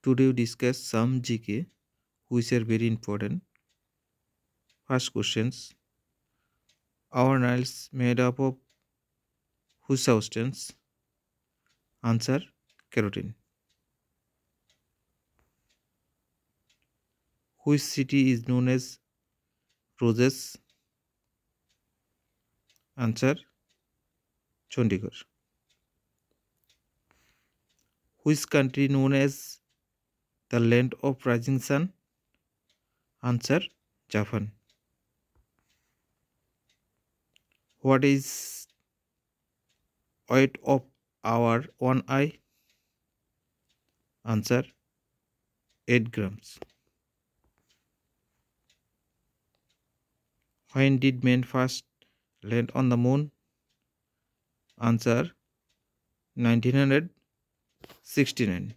Today we discuss some GK which are very important. First questions. Our nails made up of whose substance? Answer keratin. Which city is known as Roses? Answer Chandigarh. Which country known as the land of rising sun? Answer Japan. What is weight of our one eye? Answer 8 grams. When did men first land on the moon? Answer 1969.